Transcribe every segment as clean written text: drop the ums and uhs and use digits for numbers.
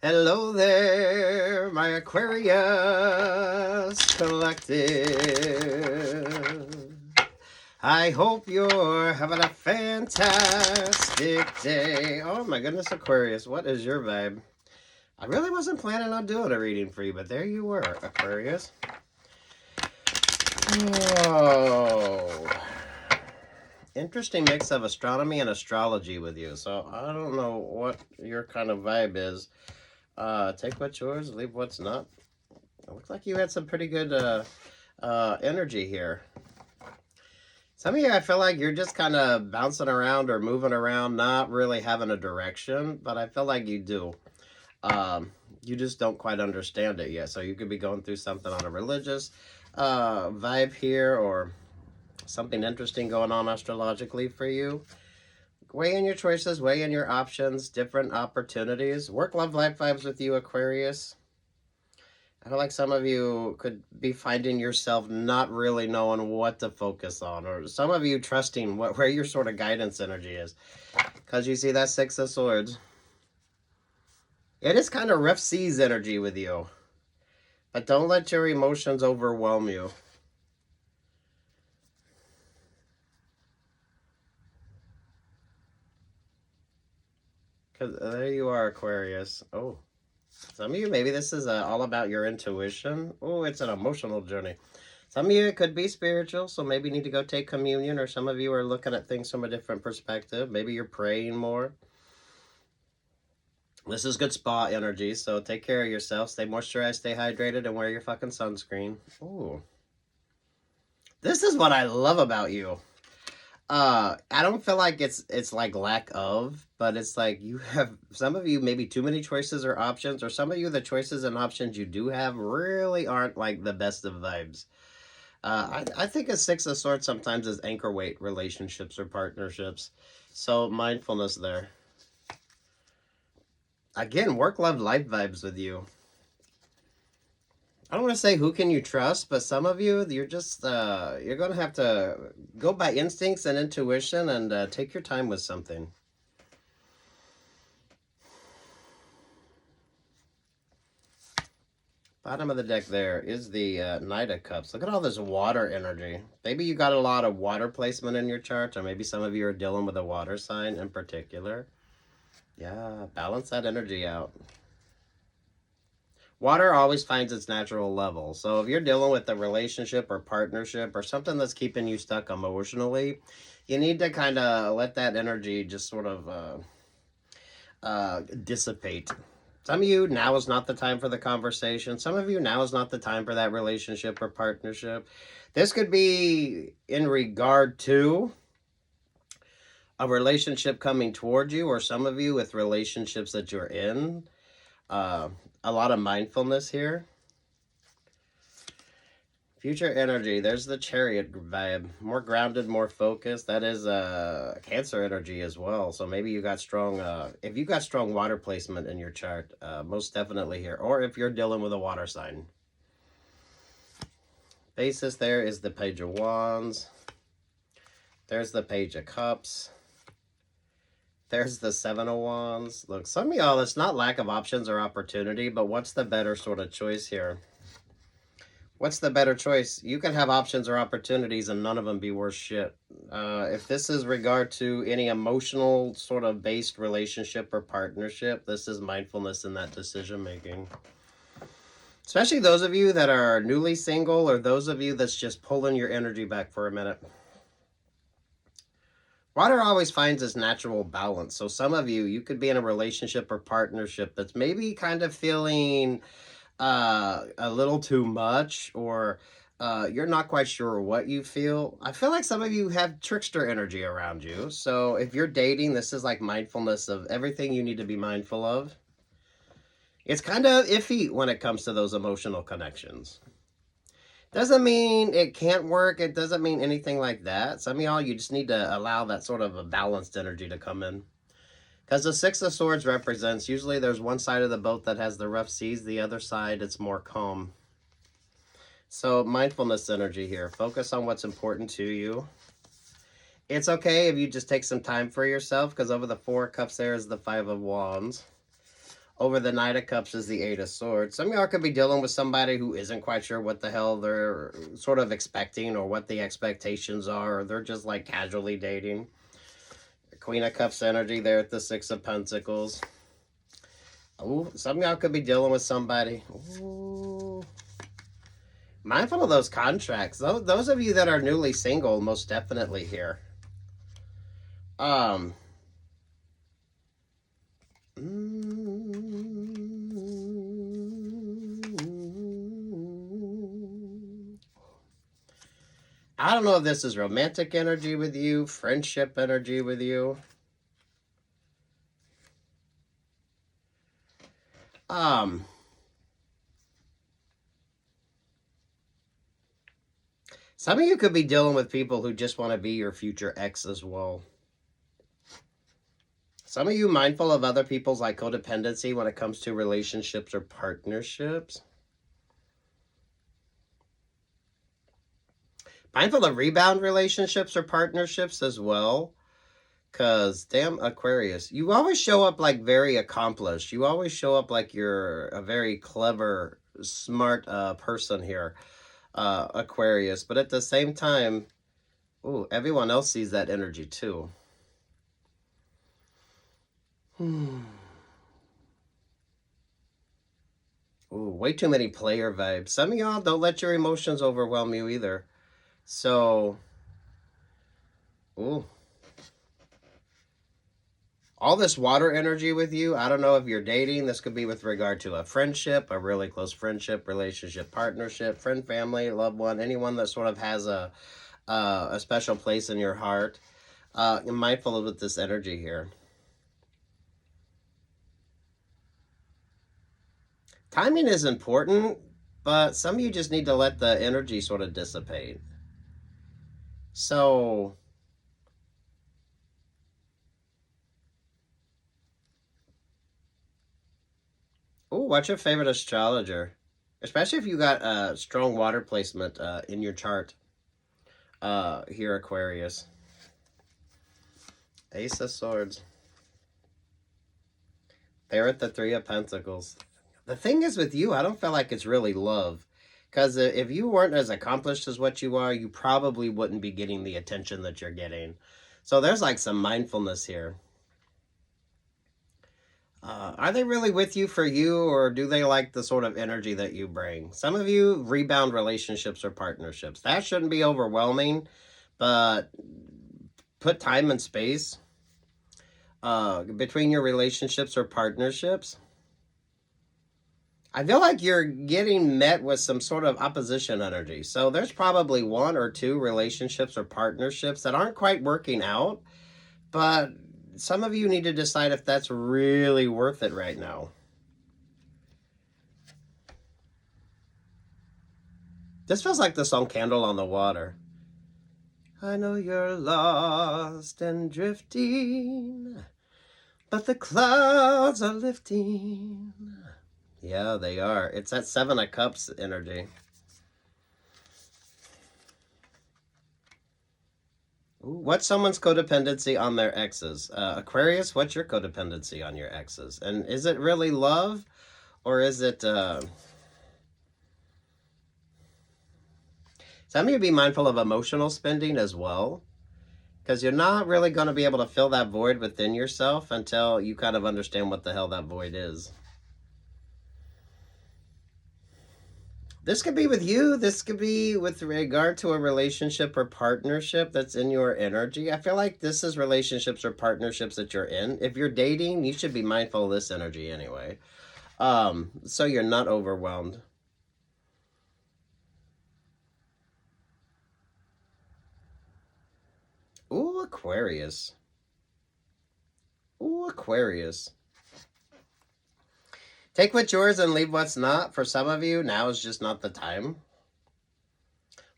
Hello there, my Aquarius collective. I hope you're having a fantastic day. Oh my goodness, Aquarius, what is your vibe? I really wasn't planning on doing a reading for you, but there you were, Aquarius. Oh, interesting mix of astronomy and astrology with you. So I don't know what your kind of vibe is. Take what's yours, leave what's not. It looks like you had some pretty good energy here. Some of you, I feel like you're just kind of bouncing around or moving around, not really having a direction, but I feel like you do. You just don't quite understand it yet. So you could be going through something on a religious vibe here, or something interesting going on astrologically for you. Weigh in your choices, weigh in your options, different opportunities. Work, love, life vibes with you, Aquarius. I feel like some of you could be finding yourself not really knowing what to focus on, or some of you trusting where your sort of guidance energy is. Because you see that Six of Swords. It is kind of rough seas energy with you. But don't let your emotions overwhelm you. Because there you are, Aquarius. Oh. Some of you, maybe this is all about your intuition. Oh, it's an emotional journey. Some of you, it could be spiritual, so maybe you need to go take communion, or some of you are looking at things from a different perspective. Maybe you're praying more. This is good spa energy, so take care of yourself. Stay moisturized, stay hydrated, and wear your fucking sunscreen. Ooh. This is what I love about you. I don't feel like it's like lack of, but it's like you have, some of you maybe too many choices or options, or some of you the choices and options you do have really aren't like the best of vibes. I think a Six of Swords sometimes is anchor weight relationships or partnerships. So mindfulness there. Again, work, love, life vibes with you. I don't want to say who can you trust, but some of you, you're just, you're going to have to go by instincts and intuition and take your time with something. Bottom of the deck there is the Knight of Cups. Look at all this water energy. Maybe you got a lot of water placement in your chart, or maybe some of you are dealing with a water sign in particular. Yeah, balance that energy out. Water always finds its natural level. So if you're dealing with a relationship or partnership or something that's keeping you stuck emotionally, you need to kind of let that energy just sort of dissipate. Some of you, now is not the time for the conversation. Some of you, now is not the time for that relationship or partnership. This could be in regard to a relationship coming toward you, or some of you with relationships that you're in. A lot of mindfulness here. Future energy, there's the Chariot vibe. More grounded, more focused. That is Cancer energy as well. So maybe you got strong, if you got strong water placement in your chart, most definitely here. Or if you're dealing with a water sign. Basis there is the Page of Wands. There's the Page of Cups. There's the Seven of Wands. Look, some of y'all, it's not lack of options or opportunity, but what's the better sort of choice here? What's the better choice? You can have options or opportunities and none of them be worth shit. If this is regard to any emotional sort of based relationship or partnership, this is mindfulness in that decision making. Especially those of you that are newly single, or those of you that's just pulling your energy back for a minute. Water always finds its natural balance. So some of you, you could be in a relationship or partnership that's maybe kind of feeling a little too much, or you're not quite sure what you feel. I feel like some of you have trickster energy around you. So if you're dating, this is like mindfulness of everything you need to be mindful of. It's kind of iffy when it comes to those emotional connections. Doesn't mean it can't work. It doesn't mean anything like that. Some of y'all, you just need to allow that sort of a balanced energy to come in. Because the Six of Swords represents, usually there's one side of the boat that has the rough seas, the other side, it's more calm. So mindfulness energy here. Focus on what's important to you. It's okay if you just take some time for yourself, because over the Four of Cups there is the Five of Wands. Over the Knight of Cups is the Eight of Swords. Some of y'all could be dealing with somebody who isn't quite sure what the hell they're sort of expecting or what the expectations are, or they're just like casually dating. Queen of Cups energy there at the Six of Pentacles. Oh, some of y'all could be dealing with somebody. Ooh. Mindful of those contracts. Those of you that are newly single, most definitely here. I don't know if this is romantic energy with you, friendship energy with you. Some of you could be dealing with people who just want to be your future ex as well. Some of you mindful of other people's like codependency when it comes to relationships or partnerships. Mindful of rebound relationships or partnerships as well. Because, damn, Aquarius, you always show up like very accomplished. You always show up like you're a very clever, smart person here, Aquarius. But at the same time, ooh, everyone else sees that energy too. Ooh, way too many player vibes. Some of y'all don't let your emotions overwhelm you either. So, ooh. All this water energy with you, I don't know if you're dating. This could be with regard to a friendship, a really close friendship, relationship, partnership, friend, family, loved one, anyone that sort of has a special place in your heart. You're mindful of this energy here. Timing is important, but some of you just need to let the energy sort of dissipate. So, ooh, what's your favorite astrologer? Especially if you got a strong water placement in your chart here, Aquarius. Ace of Swords. They're at the Three of Pentacles. The thing is with you, I don't feel like it's really love. Because if you weren't as accomplished as what you are, you probably wouldn't be getting the attention that you're getting. So there's like some mindfulness here. Are they really with you for you, or do they like the sort of energy that you bring? Some of you rebound relationships or partnerships. That shouldn't be overwhelming, but put time and space between your relationships or partnerships. I feel like you're getting met with some sort of opposition energy. So there's probably one or two relationships or partnerships that aren't quite working out, but some of you need to decide if that's really worth it right now. This feels like the song Candle on the Water. I know you're lost and drifting, but the clouds are lifting. Yeah, they are. It's that Seven of Cups energy. Ooh, what's someone's codependency on their exes? Aquarius, what's your codependency on your exes? And is it really love? Or is it... some of you be mindful of emotional spending as well. Because you're not really going to be able to fill that void within yourself until you kind of understand what the hell that void is. This could be with you. This could be with regard to a relationship or partnership that's in your energy. I feel like this is relationships or partnerships that you're in. If you're dating, you should be mindful of this energy anyway. So you're not overwhelmed. Ooh, Aquarius. Ooh, Aquarius. Take what's yours and leave what's not. For some of you, now is just not the time.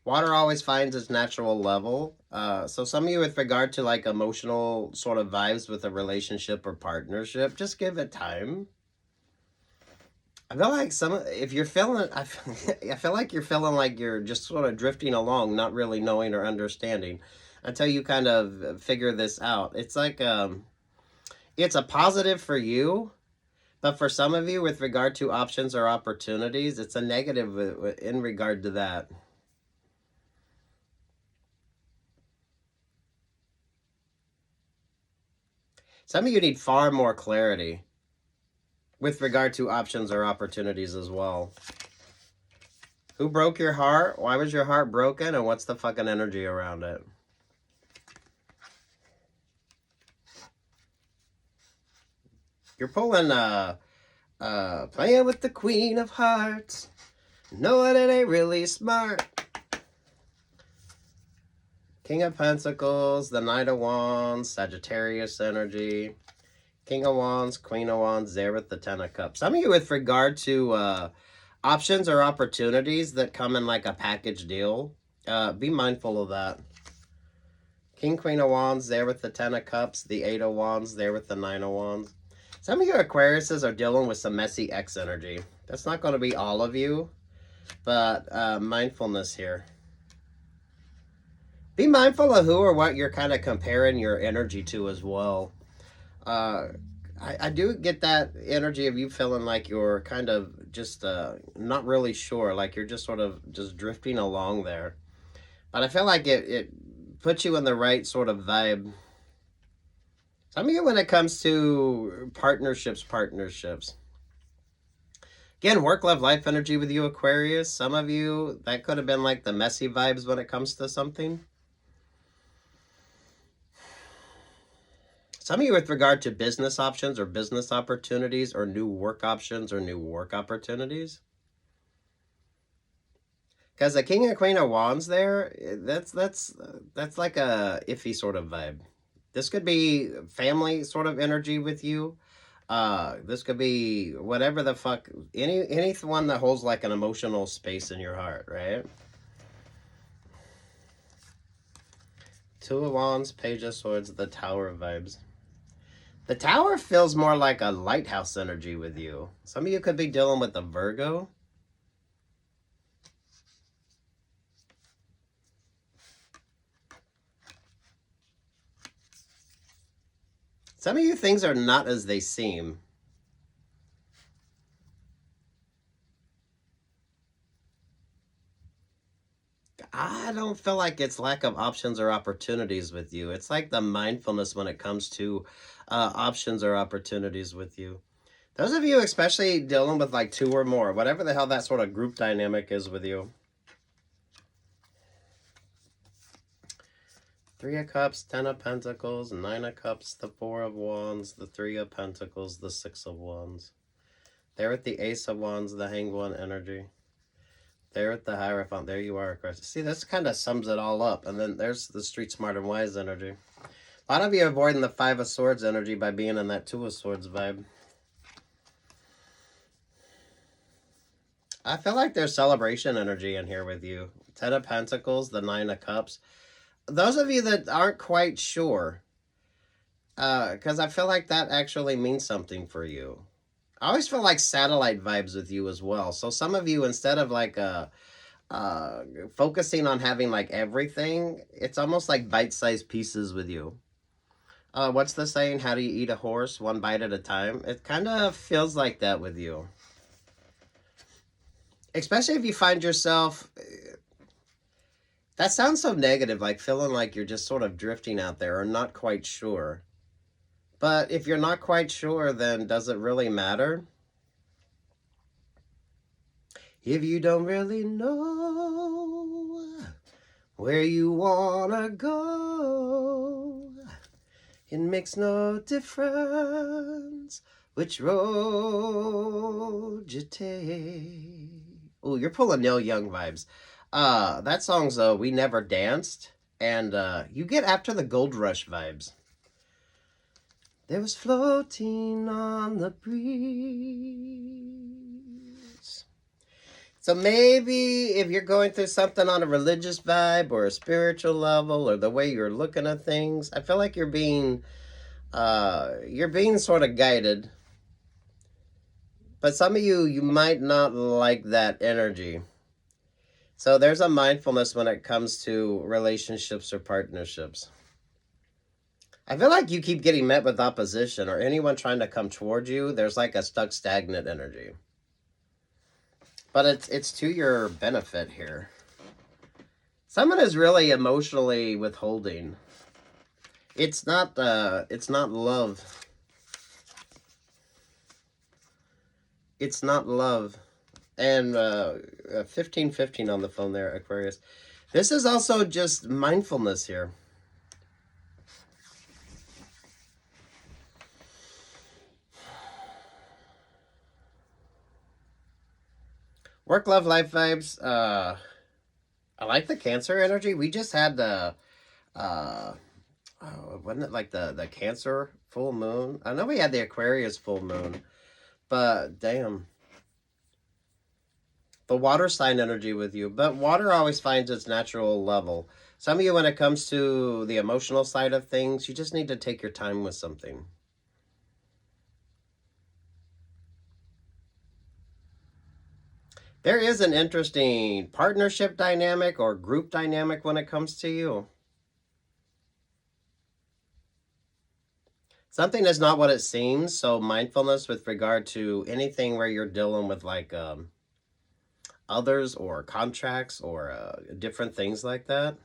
Water always finds its natural level. So some of you with regard to like emotional sort of vibes with a relationship or partnership, just give it time. I feel like if you're feeling, I feel like you're feeling like you're just sort of drifting along, not really knowing or understanding until you kind of figure this out. It's like, it's a positive for you, But for some of you, with regard to options or opportunities, it's a negative in regard to that. Some of you need far more clarity with regard to options or opportunities as well. Who broke your heart? Why was your heart broken? And what's the fucking energy around it? You're pulling, playing with the Queen of Hearts. Knowing it ain't really smart. King of Pentacles, the Knight of Wands, Sagittarius energy. King of Wands, Queen of Wands, there with the Ten of Cups. Some of you with regard to options or opportunities that come in like a package deal, be mindful of that. King, Queen of Wands, there with the Ten of Cups, the Eight of Wands, there with the Nine of Wands. Some of you Aquariuses are dealing with some messy ex energy. That's not going to be all of you, but mindfulness here. Be mindful of who or what you're kind of comparing your energy to as well. I do get that energy of you feeling like you're kind of just not really sure, like you're just sort of just drifting along there. But I feel like it puts you in the right sort of vibe. Some of you, when it comes to partnerships. Again, work, love, life energy with you, Aquarius. Some of you, that could have been like the messy vibes when it comes to something. Some of you with regard to business options or business opportunities or new work options or new work opportunities. Because the King and Queen of Wands there, that's like a iffy sort of vibe. This could be family sort of energy with you. This could be whatever the fuck, anyone that holds like an emotional space in your heart, right? Two of Wands, Page of Swords, the Tower vibes. The Tower feels more like a lighthouse energy with you. Some of you could be dealing with a Virgo. Some of you, things are not as they seem. I don't feel like it's lack of options or opportunities with you. It's like the mindfulness when it comes to options or opportunities with you. Those of you especially dealing with like two or more, whatever the hell that sort of group dynamic is with you. Three of Cups, Ten of Pentacles, Nine of Cups, the Four of Wands, the Three of Pentacles, the Six of Wands. There with the Ace of Wands, the Hanged One energy. There at the Hierophant, there you are, Chris. See, this kind of sums it all up. And then there's the Street Smart and Wise energy. A lot of you are avoiding the Five of Swords energy by being in that Two of Swords vibe. I feel like there's celebration energy in here with you. Ten of Pentacles, the Nine of Cups. Those of you that aren't quite sure, because I feel like that actually means something for you. I always feel like satellite vibes with you as well. So some of you, instead of like focusing on having like everything, it's almost like bite-sized pieces with you. What's the saying? How do you eat a horse? One bite at a time. It kind of feels like that with you. Especially if you find yourself... That sounds so negative, like feeling like you're just sort of drifting out there or not quite sure. But if you're not quite sure, then does it really matter? If you don't really know where you wanna go, it makes no difference which road you take. Oh, you're pulling Neil Young vibes. That song's We Never Danced, and you get After the Gold Rush vibes. There was floating on the breeze. So maybe if you're going through something on a religious vibe or a spiritual level or the way you're looking at things, I feel like you're being sort of guided. But some of you might not like that energy. So there's a mindfulness when it comes to relationships or partnerships. I feel like you keep getting met with opposition, or anyone trying to come towards you, there's like a stuck, stagnant energy. But it's to your benefit here. Someone is really emotionally withholding. It's not love. It's not love. And 1515 on the phone there, Aquarius. This is also just mindfulness here. Work, love, life vibes. I like the Cancer energy. We just had the, wasn't it like the Cancer full moon? I know we had the Aquarius full moon, but damn. The water sign energy with you. But water always finds its natural level. Some of you, when it comes to the emotional side of things, you just need to take your time with something. There is an interesting partnership dynamic or group dynamic when it comes to you. Something is not what it seems. So mindfulness with regard to anything where you're dealing with like others or contracts or different things like that.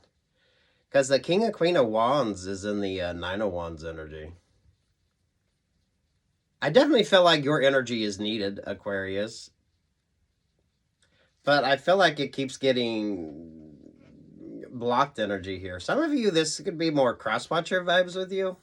Because the King and Queen of Wands is in the Nine of Wands energy. I definitely feel like your energy is needed, Aquarius. But I feel like it keeps getting blocked energy here. Some of you, this could be more cross-watcher vibes with you.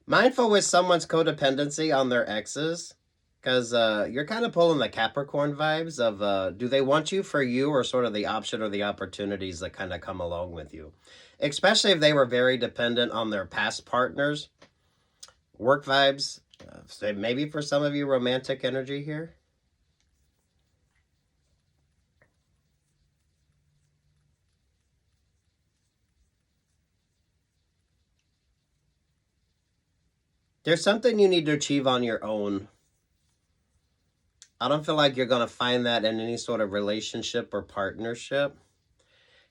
Mindful with someone's codependency on their exes. Because you're kind of pulling the Capricorn vibes of do they want you for you, or sort of the option or the opportunities that kind of come along with you. Especially if they were very dependent on their past partners. Work vibes. So maybe for some of you, romantic energy here. There's something you need to achieve on your own. I don't feel like you're going to find that in any sort of relationship or partnership.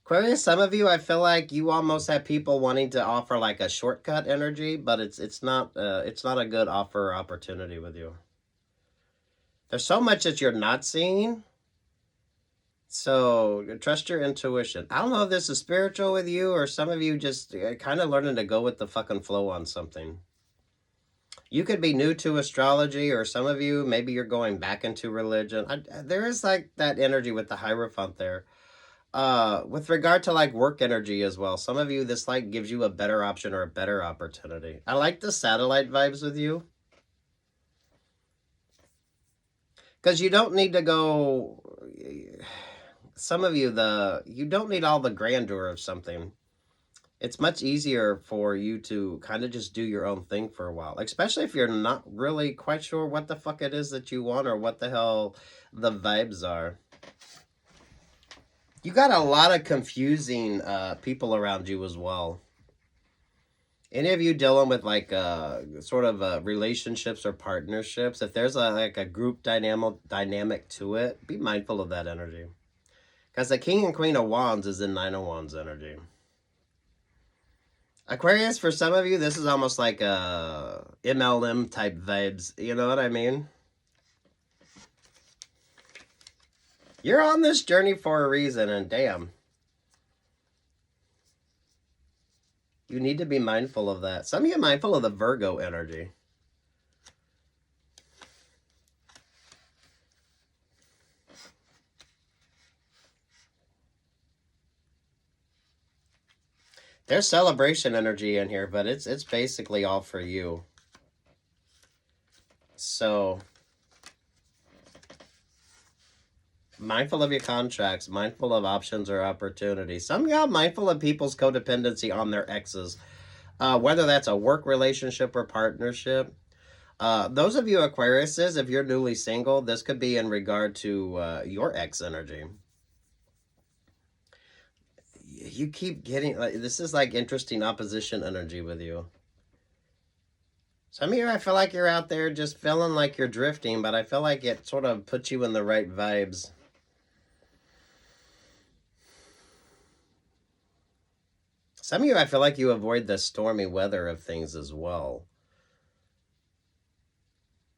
Aquarius, some of you, I feel like you almost have people wanting to offer like a shortcut energy, but it's not a good offer or opportunity with you. There's so much that you're not seeing. So trust your intuition. I don't know if this is spiritual with you, or some of you just kind of learning to go with the fucking flow on something. You could be new to astrology, or some of you, maybe you're going back into religion. There is like that energy with the Hierophant there. With regard to like work energy as well, some of you, this like gives you a better option or a better opportunity. I like the satellite vibes with you. Because you don't need to go, some of you, you don't need all the grandeur of something. It's much easier for you to kind of just do your own thing for a while, especially if you're not really quite sure what the fuck it is that you want, or what the hell the vibes are. You got a lot of confusing people around you as well. Any of you dealing with like sort of relationships or partnerships, if there's like a group dynamic to it, be mindful of that energy. Because the King and Queen of Wands is in Nine of Wands energy. Aquarius, for some of you, this is almost like a MLM type vibes. You know what I mean? You're on this journey for a reason, and damn. You need to be mindful of that. Some of you are mindful of the Virgo energy. There's celebration energy in here, but it's basically all for you. So mindful of your contracts, mindful of options or opportunities. Some of y'all mindful of people's codependency on their exes, whether that's a work relationship or partnership. Those of you Aquariuses, if you're newly single, this could be in regard to your ex energy. You keep getting, like, this is like interesting opposition energy with you. Some of you, I feel like you're out there just feeling like you're drifting, but I feel like it sort of puts you in the right vibes. Some of you, I feel like you avoid the stormy weather of things as well.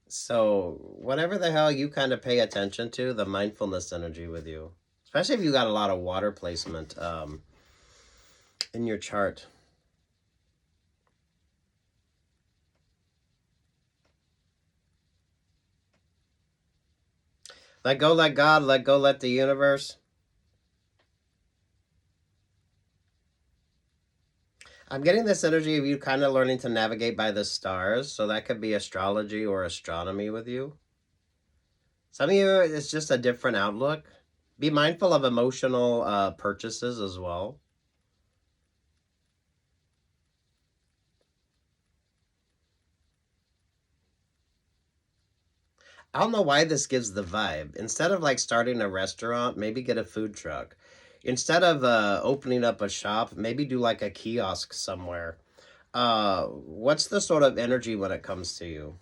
So whatever the hell you kind of pay attention to, the mindfulness energy with you. Especially if you got a lot of water placement in your chart. Let go, let God, let go, let the universe. I'm getting this energy of you kind of learning to navigate by the stars. So that could be astrology or astronomy with you. Some of you, it's just a different outlook. Be mindful of emotional purchases as well. I don't know why this gives the vibe. Instead of like starting a restaurant, maybe get a food truck. Instead of opening up a shop, maybe do like a kiosk somewhere. What's the sort of energy when it comes to you?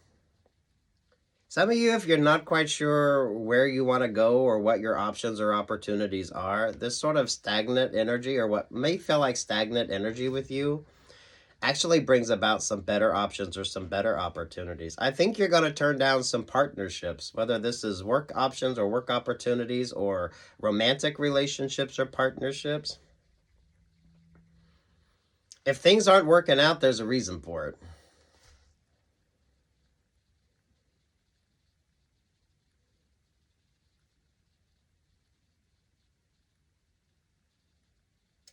Some of you, if you're not quite sure where you want to go or what your options or opportunities are, this sort of stagnant energy, or what may feel like stagnant energy with you, actually brings about some better options or some better opportunities. I think you're going to turn down some partnerships, whether this is work options or work opportunities or romantic relationships or partnerships. If things aren't working out, there's a reason for it.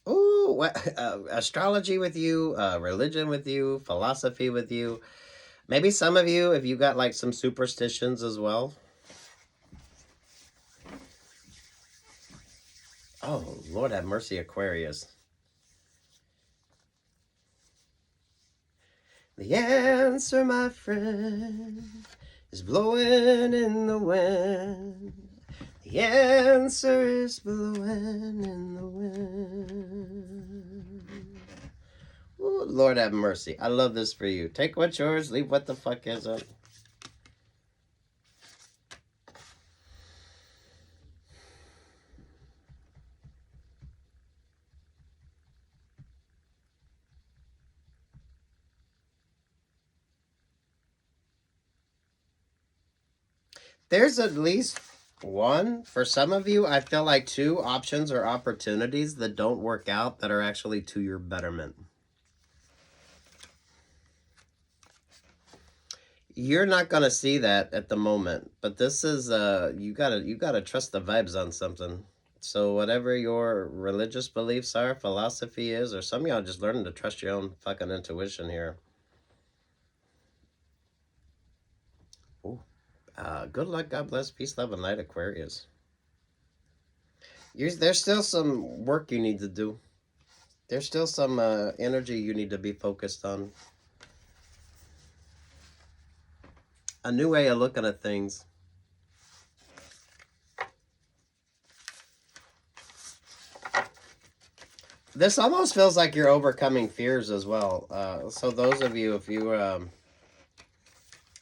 Ooh, astrology with you, religion with you, philosophy with you. Maybe some of you, if you got like some superstitions as well. Oh, Lord have mercy, Aquarius. The answer, my friend, is blowing in the wind. The answer is blowing in the wind. Ooh, Lord have mercy. I love this for you. Take what's yours, leave what the fuck isn't. There's at least one, for some of you, I feel like two options or opportunities that don't work out that are actually to your betterment. You're not gonna see that at the moment, but this is you gotta trust the vibes on something. So whatever your religious beliefs are, philosophy is, or some of y'all just learning to trust your own fucking intuition here. Ooh. Good luck, God bless, peace, love, and light, Aquarius. There's still some work you need to do. There's still some energy you need to be focused on. A new way of looking at things. This almost feels like you're overcoming fears as well. So those of you, if you,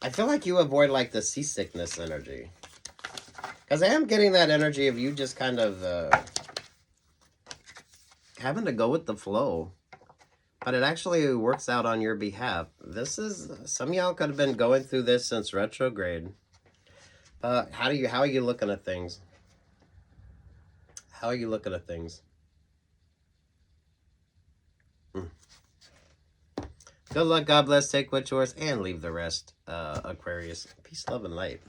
I feel like you avoid like the seasickness energy. Because I am getting that energy of you just kind of having to go with the flow. But it actually works out on your behalf. This is, some of y'all could have been going through this since retrograde. How are you looking at things? How are you looking at things? Good luck, God bless, take what's yours, and leave the rest, Aquarius. Peace, love, and light.